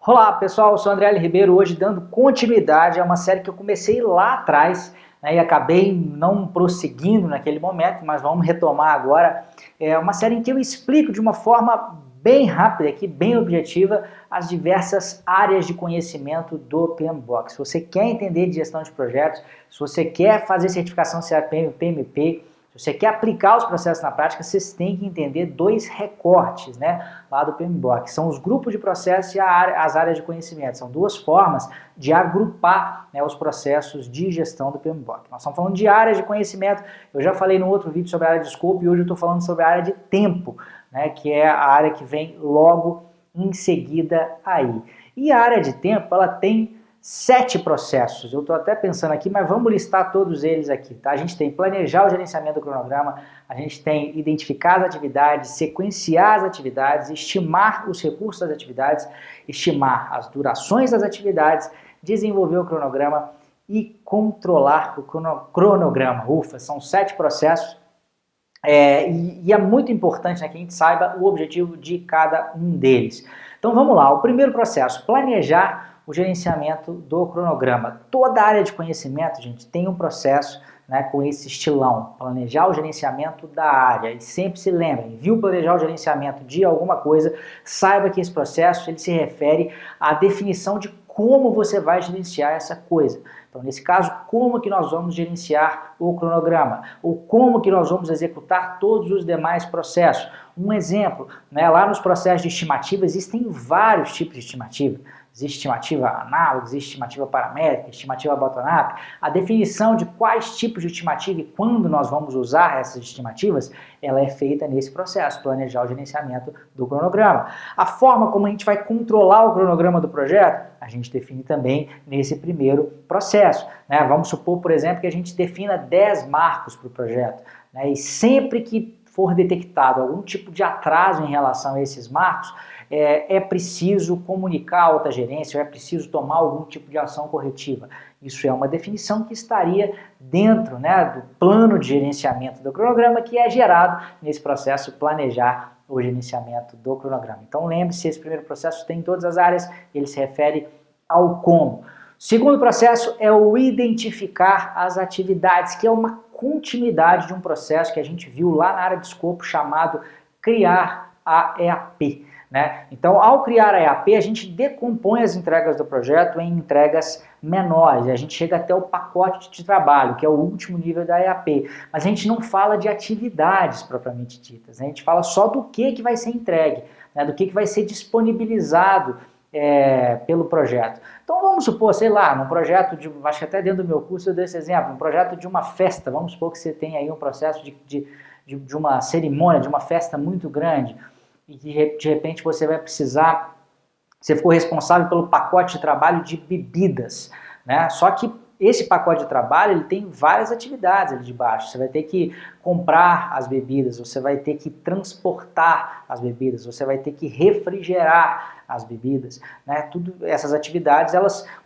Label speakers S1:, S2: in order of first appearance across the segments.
S1: Olá pessoal, eu sou o André L. Ribeiro, hoje dando continuidade a uma série que eu comecei lá atrás, né, e acabei não prosseguindo naquele momento, mas vamos retomar agora. É uma série em que eu explico de uma forma bem rápida, aqui, bem objetiva, as diversas áreas de conhecimento do PMBOK. Se você quer entender de gestão de projetos, se você quer fazer certificação CAPM, PMP, se você quer aplicar os processos na prática, vocês têm que entender dois recortes, né, lá do PMBOK. São os grupos de processo e as áreas de conhecimento. São duas formas de agrupar, né, os processos de gestão do PMBOK. Nós estamos falando de áreas de conhecimento. Eu já falei no outro vídeo sobre a área de escopo e hoje eu estou falando sobre a área de tempo, né, que é a área que vem logo em seguida aí. E a área de tempo, ela tem 7 processos, eu estou até pensando aqui, mas vamos listar todos eles aqui, tá? A gente tem planejar o gerenciamento do cronograma, a gente tem identificar as atividades, sequenciar as atividades, estimar os recursos das atividades, estimar as durações das atividades, desenvolver o cronograma e controlar o cronograma. Ufa, são 7 processos. E é muito importante, né, que a gente saiba o objetivo de cada um deles. Então vamos lá, o primeiro processo, planejar o gerenciamento do cronograma. Toda área de conhecimento, gente, tem um processo, né, com esse estilão, planejar o gerenciamento da área. E sempre se lembrem, viu planejar o gerenciamento de alguma coisa, saiba que esse processo ele se refere à definição de como você vai gerenciar essa coisa. Então, nesse caso, como que nós vamos gerenciar o cronograma? Ou como que nós vamos executar todos os demais processos? Um exemplo, né, lá nos processos de estimativa, existem vários tipos de estimativa. Existe estimativa análoga, existe estimativa paramétrica, estimativa bottom-up. A definição de quais tipos de estimativa e quando nós vamos usar essas estimativas, ela é feita nesse processo, planejar o gerenciamento do cronograma. A forma como a gente vai controlar o cronograma do projeto, a gente define também nesse primeiro processo, né? Vamos supor, por exemplo, que a gente defina 10 marcos para o projeto, né? E sempre que for detectado algum tipo de atraso em relação a esses marcos, é preciso comunicar a alta gerência, ou é preciso tomar algum tipo de ação corretiva. Isso é uma definição que estaria dentro, né, do plano de gerenciamento do cronograma que é gerado nesse processo planejar o gerenciamento do cronograma. Então lembre-se, esse primeiro processo tem em todas as áreas, ele se refere ao como. O segundo processo é o identificar as atividades, que é uma continuidade de um processo que a gente viu lá na área de escopo chamado criar a EAP. Né? Então, ao criar a EAP, a gente decompõe as entregas do projeto em entregas menores, a gente chega até o pacote de trabalho, que é o último nível da EAP, mas a gente não fala de atividades propriamente ditas, né? A gente fala só do que vai ser entregue, né? Do que vai ser disponibilizado pelo projeto. Então vamos supor, sei lá, num projeto de, acho que até dentro do meu curso eu dei esse exemplo, um projeto de uma festa, vamos supor que você tem aí um processo de uma cerimônia, de uma festa muito grande, e de repente você vai precisar, você ficou responsável pelo pacote de trabalho de bebidas, né? Só que esse pacote de trabalho ele tem várias atividades ali de baixo. Você vai ter que comprar as bebidas, você vai ter que transportar as bebidas, você vai ter que refrigerar as bebidas, né? Tudo essas atividades,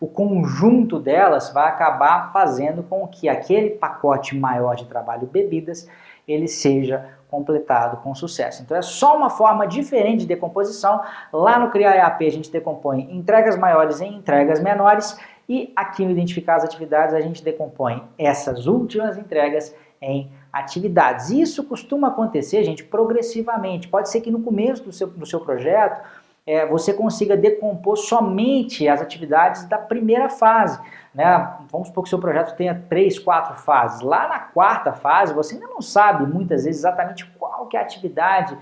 S1: o conjunto delas vai acabar fazendo com que aquele pacote maior de trabalho bebidas ele seja completado com sucesso. Então é só uma forma diferente de decomposição. Lá no Criar EAP a gente decompõe entregas maiores em entregas menores e aqui no Identificar as Atividades a gente decompõe essas últimas entregas em atividades. Isso costuma acontecer, gente, progressivamente. Pode ser que no começo do seu projeto você consiga decompor somente as atividades da primeira fase, né? Vamos supor que o seu projeto tenha 3, 4 fases. Lá na quarta fase, você ainda não sabe, muitas vezes, exatamente qual que é a atividade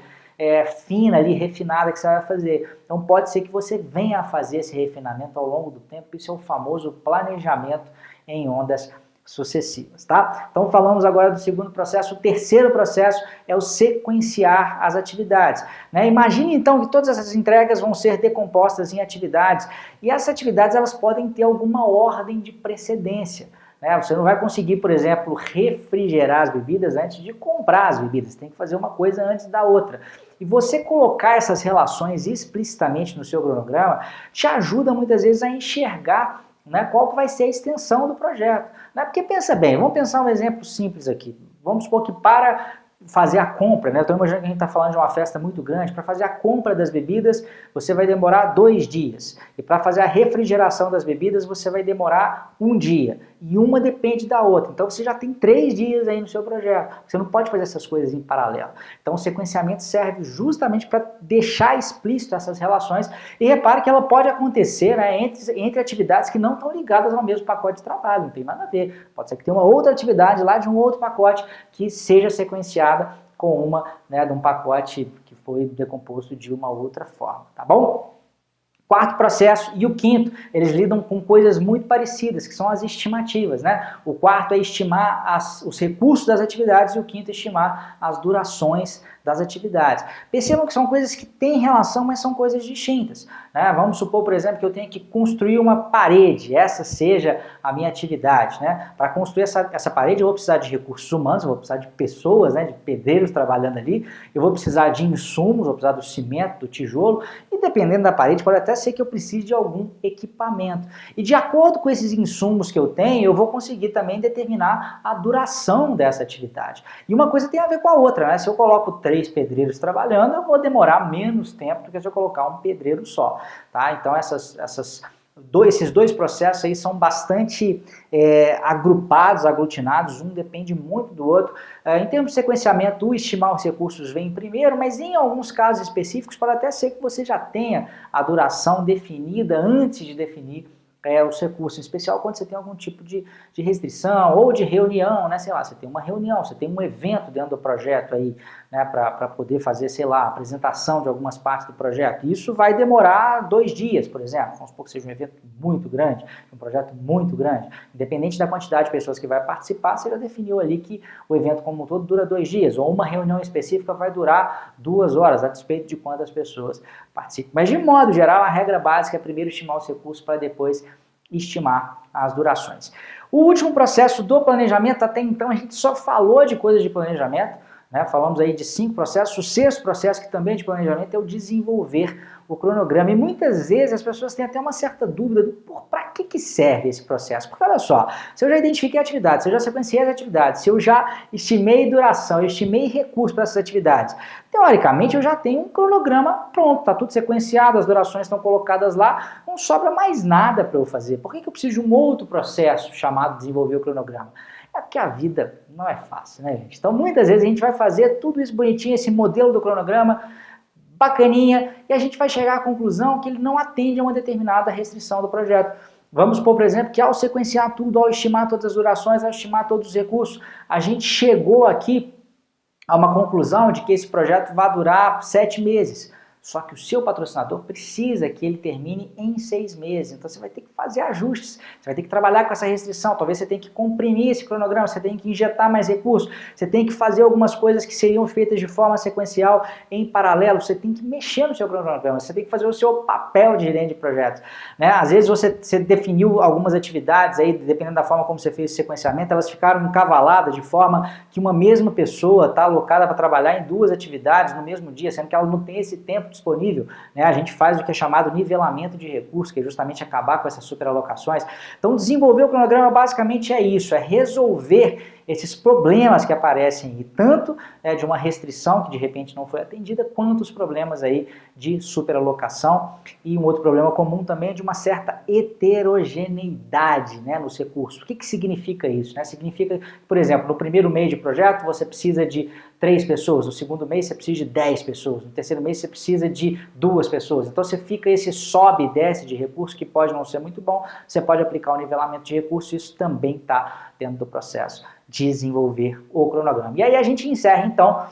S1: fina ali, refinada que você vai fazer. Então pode ser que você venha a fazer esse refinamento ao longo do tempo, isso é o famoso planejamento em ondas sucessivas, tá? Então falamos agora do segundo processo. O terceiro processo é o sequenciar as atividades, né? Imagine então que todas essas entregas vão ser decompostas em atividades e essas atividades elas podem ter alguma ordem de precedência, né? Você não vai conseguir, por exemplo, refrigerar as bebidas antes de comprar as bebidas, você tem que fazer uma coisa antes da outra. E você colocar essas relações explicitamente no seu cronograma te ajuda muitas vezes a enxergar, né, qual que vai ser a extensão do projeto. Né? Porque pensa bem, vamos pensar um exemplo simples aqui. Vamos supor que para fazer a compra, né? Estou imaginando que a gente está falando de uma festa muito grande. Para fazer a compra das bebidas, você vai demorar 2 dias. E para fazer a refrigeração das bebidas, você vai demorar 1 dia. E uma depende da outra. Então você já tem 3 dias aí no seu projeto. Você não pode fazer essas coisas em paralelo. Então o sequenciamento serve justamente para deixar explícito essas relações. E repare que ela pode acontecer, né, entre atividades que não estão ligadas ao mesmo pacote de trabalho. Não tem nada a ver. Pode ser que tenha uma outra atividade lá de um outro pacote que seja sequenciada com uma, né, de um pacote que foi decomposto de uma outra forma, tá bom? Quarto processo e o quinto, eles lidam com coisas muito parecidas, que são as estimativas, né? O quarto é estimar os recursos das atividades e o quinto é estimar as durações das atividades. Percebam que são coisas que têm relação, mas são coisas distintas, né? Vamos supor, por exemplo, que eu tenha que construir uma parede, essa seja a minha atividade, né? Para construir essa parede eu vou precisar de recursos humanos, eu vou precisar de pessoas, né, de pedreiros trabalhando ali, eu vou precisar de insumos, vou precisar do cimento, do tijolo, e dependendo da parede pode até ser que eu precise de algum equipamento. E de acordo com esses insumos que eu tenho, eu vou conseguir também determinar a duração dessa atividade. E uma coisa tem a ver com a outra, né? Se eu coloco 3 pedreiros trabalhando, eu vou demorar menos tempo do que se eu colocar um pedreiro só, tá? Então esses dois processos aí são bastante agrupados, aglutinados, um depende muito do outro. Em termos de sequenciamento, o estimar os recursos vem primeiro, mas em alguns casos específicos pode até ser que você já tenha a duração definida antes de definir os recursos, em especial quando você tem algum tipo de restrição ou de reunião, né? Sei lá, você tem uma reunião, você tem um evento dentro do projeto aí, né, para poder fazer, sei lá, a apresentação de algumas partes do projeto. Isso vai demorar 2 dias, por exemplo. Vamos supor que seja um evento muito grande, um projeto muito grande. Independente da quantidade de pessoas que vai participar, você já definiu ali que o evento como um todo dura 2 dias, ou uma reunião específica vai durar 2 horas, a despeito de quantas pessoas participam. Mas, de modo geral, a regra básica é primeiro estimar os recursos para depois estimar as durações. O último processo do planejamento, até então a gente só falou de coisas de planejamento, né? Falamos aí de 5 processos. O sexto processo, que também é de planejamento, é o desenvolver o cronograma. E muitas vezes as pessoas têm até uma certa dúvida do para que serve esse processo. Porque olha só, se eu já identifiquei a atividade, se eu já sequenciei as atividades, se eu já estimei duração, eu estimei recursos para essas atividades, teoricamente eu já tenho um cronograma pronto, está tudo sequenciado, as durações estão colocadas lá, não sobra mais nada para eu fazer. Por que eu preciso de um outro processo chamado desenvolver o cronograma? É porque a vida não é fácil, né, gente? Então, muitas vezes a gente vai fazer tudo isso bonitinho, esse modelo do cronograma, bacaninha, e a gente vai chegar à conclusão que ele não atende a uma determinada restrição do projeto. Vamos supor, por exemplo, que ao sequenciar tudo, ao estimar todas as durações, ao estimar todos os recursos, a gente chegou aqui a uma conclusão de que esse projeto vai durar 7 meses. Só que o seu patrocinador precisa que ele termine em 6 meses. Então você vai ter que fazer ajustes, você vai ter que trabalhar com essa restrição, talvez você tenha que comprimir esse cronograma, você tem que injetar mais recursos, você tem que fazer algumas coisas que seriam feitas de forma sequencial em paralelo, você tem que mexer no seu cronograma, você tem que fazer o seu papel de gerente de projetos, né? Às vezes você definiu algumas atividades, aí, dependendo da forma como você fez o sequenciamento, elas ficaram encavaladas de forma que uma mesma pessoa está alocada para trabalhar em 2 atividades no mesmo dia, sendo que ela não tem esse tempo disponível, né? A gente faz o que é chamado nivelamento de recursos, que é justamente acabar com essas superalocações. Então, desenvolver o cronograma basicamente é isso, é resolver esses problemas que aparecem aí, tanto de uma restrição que de repente não foi atendida, quanto os problemas aí de superalocação. E um outro problema comum também é de uma certa heterogeneidade, né, nos recursos. O que significa isso, né? Significa, por exemplo, no primeiro mês de projeto você precisa de 3 pessoas, no segundo mês você precisa de 10 pessoas, no terceiro mês você precisa de 2 pessoas. Então você fica esse sobe e desce de recursos que pode não ser muito bom, você pode aplicar o nivelamento de recursos, isso também está dentro do processo de desenvolver o cronograma. E aí a gente encerra então,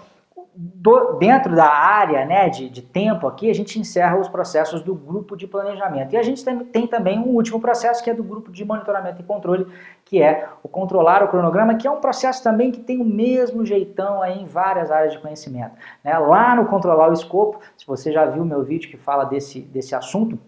S1: dentro da área, né, de tempo aqui, a gente encerra os processos do grupo de planejamento. E a gente tem também um último processo que é do grupo de monitoramento e controle, que é o controlar o cronograma, que é um processo também que tem o mesmo jeitão aí em várias áreas de conhecimento, né? Lá no controlar o escopo, se você já viu meu vídeo que fala desse assunto,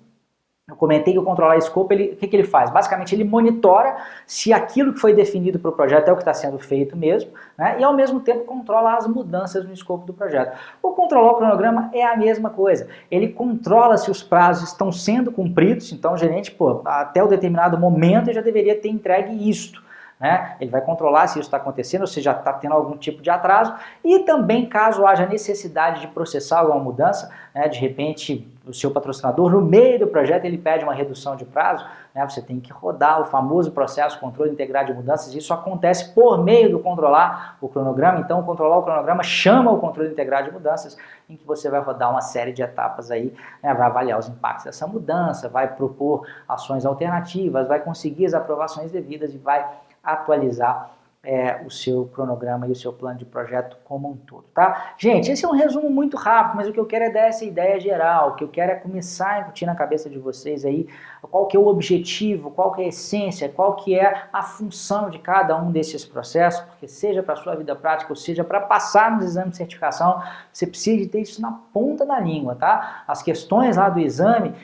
S1: eu comentei que o controlar escopo, o que ele faz? Basicamente, ele monitora se aquilo que foi definido para o projeto é o que está sendo feito mesmo, né? E ao mesmo tempo controla as mudanças no escopo do projeto. O controlar o cronograma é a mesma coisa. Ele controla se os prazos estão sendo cumpridos, então o gerente, até o determinado momento, eu já deveria ter entregue isto, né? Ele vai controlar se isso está acontecendo, ou se já está tendo algum tipo de atraso, e também caso haja necessidade de processar alguma mudança, né? De repente o seu patrocinador, no meio do projeto, ele pede uma redução de prazo, né? Você tem que rodar o famoso processo controle integrado de mudanças. Isso acontece por meio do controlar o cronograma. Então, controlar o cronograma chama o controle integrado de mudanças, em que você vai rodar uma série de etapas aí, né? Vai avaliar os impactos dessa mudança, vai propor ações alternativas, vai conseguir as aprovações devidas e vai atualizar o seu cronograma e o seu plano de projeto como um todo, tá? Gente, esse é um resumo muito rápido, mas o que eu quero é dar essa ideia geral, o que eu quero é começar a incutir na cabeça de vocês aí qual que é o objetivo, qual que é a essência, qual que é a função de cada um desses processos, porque seja para a sua vida prática ou seja para passar nos exames de certificação, você precisa de ter isso na ponta da língua, tá? As questões lá do exame,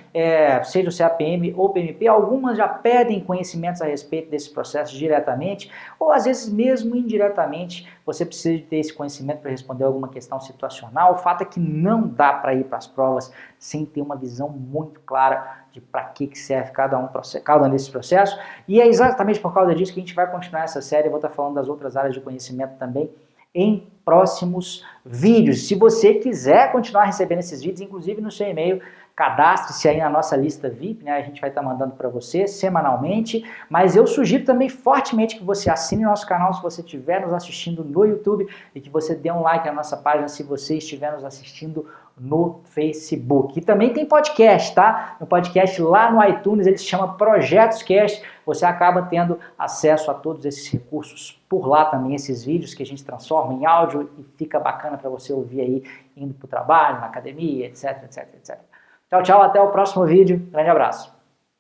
S1: seja o CAPM ou PMP, algumas já pedem conhecimentos a respeito desses processos diretamente, ou às vezes mesmo indiretamente, você precisa de ter esse conhecimento para responder alguma questão situacional. O fato é que não dá para ir para as provas sem ter uma visão muito clara de para que serve cada um desses processos, e é exatamente por causa disso que a gente vai continuar essa série. Eu vou estar falando das outras áreas de conhecimento também em próximos vídeos. Se você quiser continuar recebendo esses vídeos, inclusive no seu e-mail, cadastre-se aí na nossa lista VIP, né? A gente vai estar mandando para você semanalmente, mas eu sugiro também fortemente que você assine nosso canal se você estiver nos assistindo no YouTube e que você dê um like na nossa página se você estiver nos assistindo no Facebook. E também tem podcast, tá? No podcast lá no iTunes, ele se chama Projetos Cast. Você acaba tendo acesso a todos esses recursos por lá também, esses vídeos que a gente transforma em áudio e fica bacana para você ouvir aí indo para o trabalho, na academia, etc, etc, etc. Tchau, tchau, até o próximo vídeo. Grande abraço.